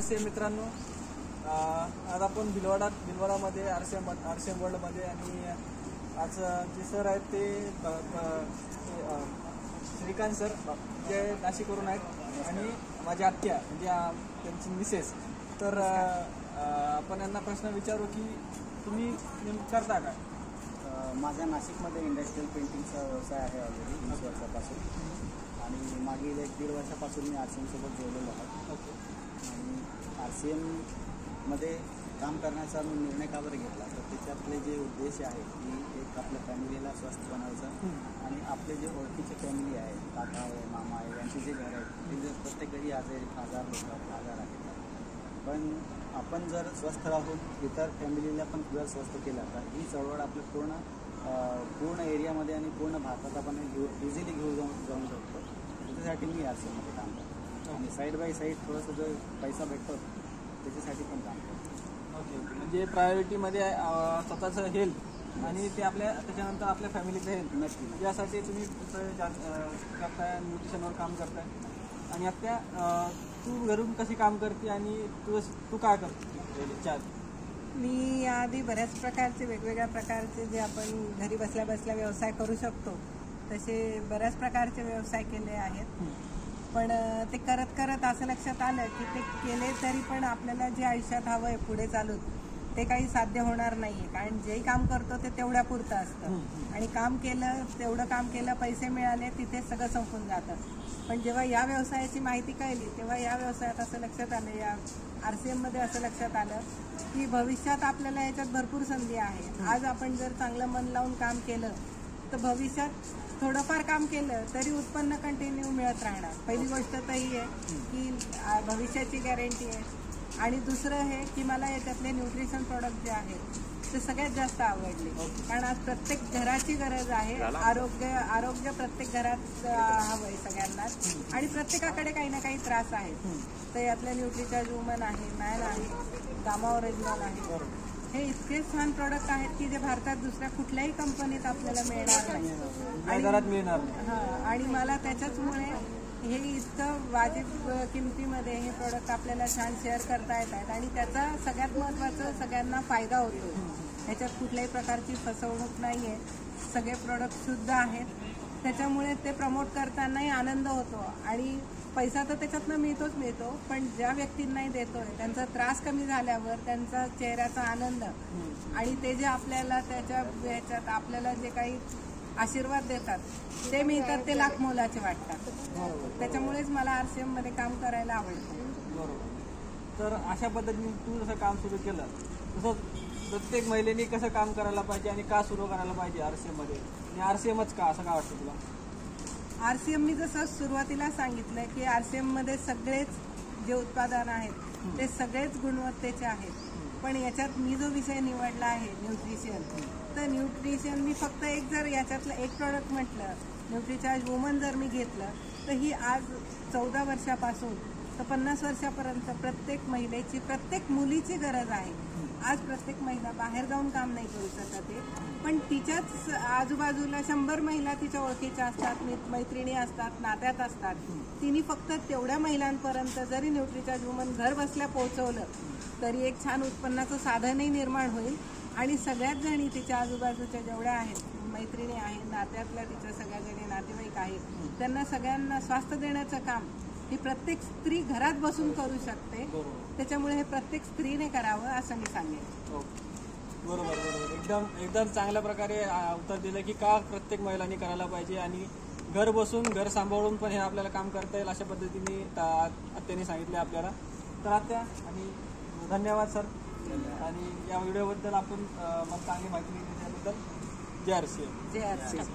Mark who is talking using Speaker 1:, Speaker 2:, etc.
Speaker 1: RCM मित्रांनो, आज आपण भिलवाडामध्ये RCM वर्ल्डमध्ये आणि आज जे सर आहेत ते श्रीकांत सर जे नाशिकवरून आहेत आणि माझी आत्या म्हणजे त्यांची मिसेस. तर आपण यांना प्रश्न विचारू की तुम्ही करता का?
Speaker 2: माझा नाशिकमध्ये इंडस्ट्रियल पेंटिंगचा व्यवसाय आहे ऑलरेडी 20 वर्षापासून आणि मागील 1-1.5 वर्षापासून मी RCM सोबत जोडलेलो आहे.
Speaker 1: ओके.
Speaker 2: आणि RCM मध्ये काम करण्याचा मी निर्णय का बरं घेतला तर त्याच्यातले जे उद्देश आहे की एक आपल्या फॅमिलीला स्वस्थ बनवायचं आणि आपले जे ओळखीचे फॅमिली आहे, काका आहे, मामा आहे, यांचे जे घर आहेत ते जर प्रत्येक घरी आजार आहेत, पण आपण जर स्वस्थ राहून इतर फॅमिलीला पण जर स्वस्थ केलं तर ही चळवळ आपल्या पूर्ण एरियामध्ये आणि पूर्ण भारतात आपण इझिली घेऊन जाऊ शकतो. त्याच्यासाठी मी RCM मध्ये काम करतो आणि साईड बाय साईड थोडंसं जो पैसा भेटतो त्याच्यासाठी पण काम करतो.
Speaker 1: ओके. म्हणजे प्रायोरिटीमध्ये स्वतःचं हेल्थ आणि ते त्याच्यानंतर आपल्या फॅमिलीचं हेल्थ
Speaker 2: नक्की
Speaker 1: यासाठी तुम्ही करताय, न्यूट्रिशनवर काम करताय. आणि आता तू घरून कशी काम करते आणि तू काय करते?
Speaker 3: मी आधी बऱ्याच प्रकारचे वेगवेगळ्या प्रकारचे जे आपण घरी बसल्या बसल्या व्यवसाय करू शकतो तसे बऱ्याच प्रकारचे व्यवसाय केले आहेत. पण ते करत करत असं लक्षात आलं की ते केले तरी पण आपल्याला जे आयुष्यात हवं आहे पुढे चालून ते काही साध्य होणार नाही आहे. कारण जेही काम करतो ते तेवढ्या पुरतं असतं आणि तेवढं काम केलं, पैसे मिळाले, तिथे सगळं संपून जातं. पण जेव्हा या व्यवसायाची माहिती कळली तेव्हा या व्यवसायात असं लक्षात आलं, या RCM मध्ये असं लक्षात आलं की भविष्यात आपल्याला याच्यात भरपूर संधी आहे. आज आपण जर चांगलं मन लावून काम केलं तर भविष्यात थोडंफार काम केलं तरी उत्पन्न कंटिन्यू मिळत राहणार. पहिली गोष्ट तर ही आहे की भविष्याची गॅरंटी आहे. आणि दुसरं हे की मला याच्यातले न्यूट्रिशन प्रोडक्ट जे आहेत ते सगळ्यात जास्त आवडले. कारण आज प्रत्येक घराची गरज आहे. आरोग्य प्रत्येक घरात हवं आहे सगळ्यांनाच आणि प्रत्येकाकडे काही ना काही त्रास आहे. तर यातले न्यूट्रिचार्ज वुमन आहे, मॅन आहे, गामा ओरिजिनल आहे. हे इतके छान प्रोडक्ट आहेत की जे भारतात दुसऱ्या कुठल्याही कंपनीत आपल्याला मिळणार नाही. आणि मला त्याच्याचमुळे हे इतकं वाजिब किमतीमध्ये हे प्रोडक्ट आपल्याला छान शेअर करता येत आहेत आणि त्याचा सगळ्यात महत्त्वाचा सगळ्यांना फायदा होतो. ह्याच्यात कुठल्याही प्रकारची फसवणूक नाही आहे. सगळे प्रोडक्ट शुद्ध आहेत. त्याच्यामुळे ते प्रमोट करतानाही आनंद होतो आणि पैसा तर त्याच्यातनं मिळतो, पण ज्या व्यक्तींनाही देतोय त्यांचा त्रास कमी झाल्यावर त्यांचा चेहऱ्याचा आनंद आणि ते जे आपल्याला ह्याच्यात आपल्याला जे काही आशीर्वाद देतात ते मिळतात ते लाख मोलाचे वाटतात. त्याच्यामुळेच मला RCM मध्ये काम करायला आवडतं.
Speaker 1: बरोबर. तर अशा पद्धतीने तू जसं काम सुरू केलं तसं प्रत्येक महिलेने कसं काम करायला पाहिजे आणि का सुरू करायला पाहिजे RCM मध्ये आणि RCMच का असं काय वाटतं तुला?
Speaker 3: RCM मी जसं सुरुवातीला सांगितलं की RCM मध्ये सगळेच जे उत्पादन आहेत ते सगळेच गुणवत्तेचे आहेत. पण याच्यात मी जो विषय निवडला आहे न्यूट्रिशन, तर न्यूट्रिशन मी फक्त जर याच्यातलं एक प्रोडक्ट म्हटलं, न्यूट्रिचार्ज वुमन जर मी घेतलं तर ही आज 14 वर्षापासून तर 50 वर्षापर्यंत प्रत्येक महिलेची, प्रत्येक मुलीची गरज आहे. आज प्रत्येक महिला बाहेर जाऊन काम नाही करू शकत आहे, पण तिच्याच आजूबाजूला 100 महिला तिच्या ओळखीच्या असतात, मैत्रिणी असतात, नात्यात असतात. तिने फक्त तेवढ्या महिलांपर्यंत जरी न्यूट्रिचार्ज वुमन घर बसल्या पोहोचवलं तरी एक छान उत्पन्नाचं साधनही निर्माण होईल आणि सगळ्याच जणी तिच्या आजूबाजूच्या जेवढ्या आहेत, मैत्रिणी आहेत, नात्यातल्या तिच्या सगळ्या जणी नातेवाईक आहेत, त्यांना सगळ्यांना स्वास्थ्य देण्याचं काम ही प्रत्येक स्त्री घरात बसून करू शकते. त्याच्यामुळे हे प्रत्येक स्त्रीने करावं असं मी सांगेन.
Speaker 1: बरोबर. एकदम चांगल्या प्रकारे उत्तर दिलं की का प्रत्येक महिलांनी करायला पाहिजे आणि घर बसून, घर सांभाळून पण हे आपल्याला काम करता येईल अशा पद्धतीने आत्याने सांगितले आपल्याला. तर आत्या आणि धन्यवाद सर. आणि या व्हिडिओबद्दल आपण मला चांगली माहिती दिली त्याबद्दल जय RCM.
Speaker 3: जय RCM.